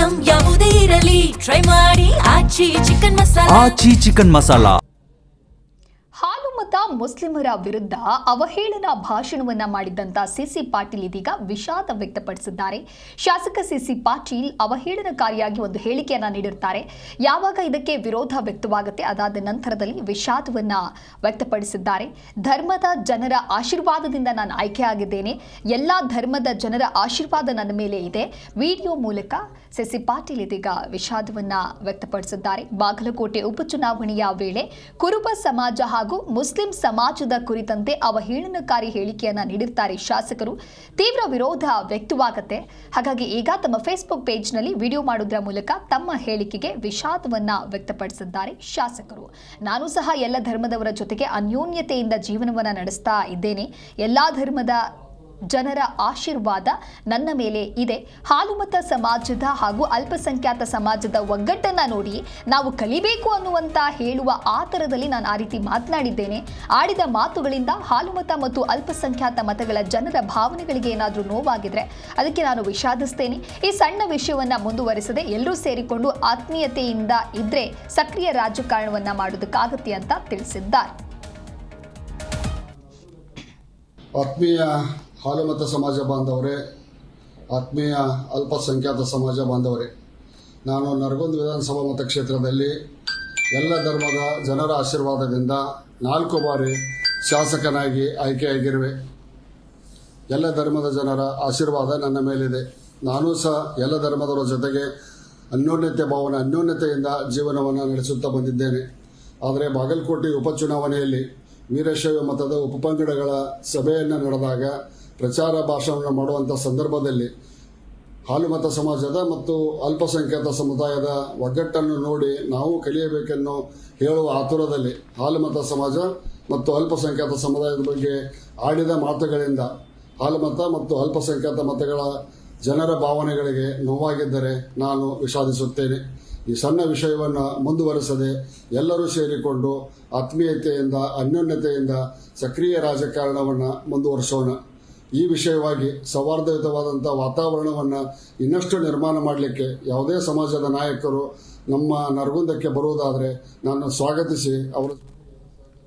Item ಯಾವುದೇ ಇರಲಿ try ಮಾಡಿ ಆಚಿ ಚಿಕನ್ ಮಸಾಲಾ. ಹಾಲು ಮತ ಮುಸ್ಲಿಮರ ವಿರುದ್ಧ ಅವಹೇಳನ ಭಾಷಣವನ್ನ ಮಾಡಿದ್ದಂತ ಸಿಸಿ ಪಾಟೀಲ್ ಇದೀಗ ವಿಷಾದ ವ್ಯಕ್ತಪಡಿಸಿದ್ದಾರೆ. ಶಾಸಕ ಸಿಸಿ ಪಾಟೀಲ್ ಅವಹೇಳನಕಾರಿಯಾಗಿ ಒಂದು ಹೇಳಿಕೆಯನ್ನ ನೀಡಿರ್ತಾರೆ. ಯಾವಾಗ ಇದಕ್ಕೆ ವಿರೋಧ ವ್ಯಕ್ತವಾಗುತ್ತೆ ಅದಾದ ನಂತರದಲ್ಲಿ ವಿಷಾದವನ್ನ ವ್ಯಕ್ತಪಡಿಸಿದ್ದಾರೆ. ಧರ್ಮದ ಜನರ ಆಶೀರ್ವಾದದಿಂದ ನಾನು ಆಯ್ಕೆಯಾಗಿದ್ದೇನೆ. ಎಲ್ಲಾ ಧರ್ಮದ ಜನರ ಆಶೀರ್ವಾದ ನನ್ನ ಮೇಲೆ ಇದೆ. ವಿಡಿಯೋ ಮೂಲಕ ಸಿಸಿ ಪಾಟೀಲ್ ಇದೀಗ ವಿಷಾದವನ್ನ ವ್ಯಕ್ತಪಡಿಸಿದ್ದಾರೆ. ಬಾಗಲಕೋಟೆ ಉಪಚುನಾವಣೆಯ ವೇಳೆ ಕುರುಬ ಸಮಾಜ ಹಾಗೂ ಮುಸ್ಲಿಂ ಸಮಾಜದ ಕುರಿತಂತೆ ಅವಹೇಳನಕಾರಿ ಹೇಳಿಕೆಯನ್ನ ನೀಡಿರ್ತಾರೆ ಶಾಸಕರು. ತೀವ್ರ ವಿರೋಧ ವ್ಯಕ್ತವಾಗುತ್ತೆ. ಹಾಗಾಗಿ ಈಗ ತಮ್ಮ ಫೇಸ್ಬುಕ್ ಪೇಜ್ನಲ್ಲಿ ವಿಡಿಯೋ ಮಾಡೋದ್ರ ಮೂಲಕ ತಮ್ಮ ಹೇಳಿಕೆಗೆ ವಿಷಾದವನ್ನ ವ್ಯಕ್ತಪಡಿಸಿದ್ದಾರೆ ಶಾಸಕರು. ನಾನು ಸಹ ಎಲ್ಲ ಧರ್ಮದವರ ಜೊತೆಗೆ ಅನ್ಯೋನ್ಯತೆಯಿಂದ ಜೀವನವನ್ನ ನಡೆಸ್ತಾ ಇದ್ದೇನೆ. ಎಲ್ಲಾ ಧರ್ಮದ ಜನರ ಆಶೀರ್ವಾದ ನನ್ನ ಮೇಲೆ ಇದೆ. ಹಾಲುಮತ ಸಮಾಜದ ಹಾಗೂ ಅಲ್ಪಸಂಖ್ಯಾತ ಸಮಾಜದ ಒಗ್ಗಟ್ಟನ್ನ ನೋಡಿ ನಾವು ಕಲಿಬೇಕು ಅನ್ನುವಂತ ಹೇಳುವ ಆತರದಲ್ಲಿ ನಾನು ಆ ರೀತಿ ಮಾತನಾಡಿದ್ದೇನೆ. ಆಡಿದ ಮಾತುಗಳಿಂದ ಹಾಲುಮತ ಮತ್ತು ಅಲ್ಪಸಂಖ್ಯಾತ ಮತಗಳ ಜನರ ಭಾವನೆಗಳಿಗೆ ಏನಾದರೂ ನೋವಾಗಿದ್ರೆ ಅದಕ್ಕೆ ನಾನು ವಿಷಾದಿಸ್ತೇನೆ. ಈ ಸಣ್ಣ ವಿಷಯವನ್ನ ಮುಂದುವರಿಸದೆ ಎಲ್ಲರೂ ಸೇರಿಕೊಂಡು ಆತ್ಮೀಯತೆಯಿಂದ ಇದ್ರೆ ಸಕ್ರಿಯ ರಾಜಕಾರಣವನ್ನ ಮಾಡೋದಕ್ಕಾಗತ್ತೆ ಅಂತ ತಿಳಿಸಿದ್ದಾರೆ. ಆತ್ಮೀಯ ಹಾಲುಮತ ಸಮಾಜ ಬಾಂಧವರೇ, ಆತ್ಮೀಯ ಅಲ್ಪಸಂಖ್ಯಾತ ಸಮಾಜ ಬಾಂಧವರೇ, ನಾನು ನರಗುಂದ ವಿಧಾನಸಭಾ ಮತಕ್ಷೇತ್ರದಲ್ಲಿ ಎಲ್ಲ ಧರ್ಮದ ಜನರ ಆಶೀರ್ವಾದದಿಂದ 4 ಬಾರಿ ಶಾಸಕನಾಗಿ ಆಯ್ಕೆಯಾಗಿರುವೆ. ಎಲ್ಲ ಧರ್ಮದ ಜನರ ಆಶೀರ್ವಾದ ನನ್ನ ಮೇಲಿದೆ. ನಾನು ಸಹ ಎಲ್ಲ ಧರ್ಮದವರ ಜೊತೆಗೆ ಅನ್ಯೋನ್ಯತೆಯಿಂದ ಜೀವನವನ್ನು ನಡೆಸುತ್ತಾ ಬಂದಿದ್ದೇನೆ. ಆದರೆ ಬಾಗಲಕೋಟೆ ಉಪಚುನಾವಣೆಯಲ್ಲಿ ವೀರಶೈವ ಮತದ ಉಪಪಂಗಡಗಳ ಸಭೆಯನ್ನು ನಡೆದಾಗ ಪ್ರಚಾರ ಭಾಷಣವನ್ನು ಮಾಡುವಂಥ ಸಂದರ್ಭದಲ್ಲಿ ಹಾಲುಮತ ಸಮಾಜದ ಮತ್ತು ಅಲ್ಪಸಂಖ್ಯಾತ ಸಮುದಾಯದ ಒಗ್ಗಟ್ಟನ್ನು ನೋಡಿ ನಾವು ಕಲಿಯಬೇಕೆನ್ನೋ ಹೇಳುವ ಆತುರದಲ್ಲಿ ಹಾಲುಮತ ಸಮಾಜ ಮತ್ತು ಅಲ್ಪಸಂಖ್ಯಾತ ಸಮುದಾಯದ ಬಗ್ಗೆ ಆಡಿದ ಮಾತುಗಳಿಂದ ಹಾಲುಮತ ಮತ್ತು ಅಲ್ಪಸಂಖ್ಯಾತ ಮತಗಳ ಜನರ ಭಾವನೆಗಳಿಗೆ ನೋವಾಗಿದ್ದರೆ ನಾನು ವಿಷಾದಿಸುತ್ತೇನೆ. ಈ ಸಣ್ಣ ವಿಷಯವನ್ನು ಮುಂದುವರಿಸದೆ ಎಲ್ಲರೂ ಸೇರಿಕೊಂಡು ಆತ್ಮೀಯತೆಯಿಂದ ಅನ್ಯೋನ್ಯತೆಯಿಂದ ಸಕ್ರಿಯ ರಾಜಕಾರಣವನ್ನು ಮುಂದುವರಿಸೋಣ. ಈ ವಿಷಯವಾಗಿ ಸೌಹಾರ್ದಯುತವಾದಂಥ ವಾತಾವರಣವನ್ನು ಇನ್ನಷ್ಟು ನಿರ್ಮಾಣ ಮಾಡಲಿಕ್ಕೆ ಯಾವುದೇ ಸಮಾಜದ ನಾಯಕರು ನಮ್ಮ ನರಗುಂದಕ್ಕೆ ಬರುವುದಾದರೆ ನಾನು ಸ್ವಾಗತಿಸಿ ಅವರು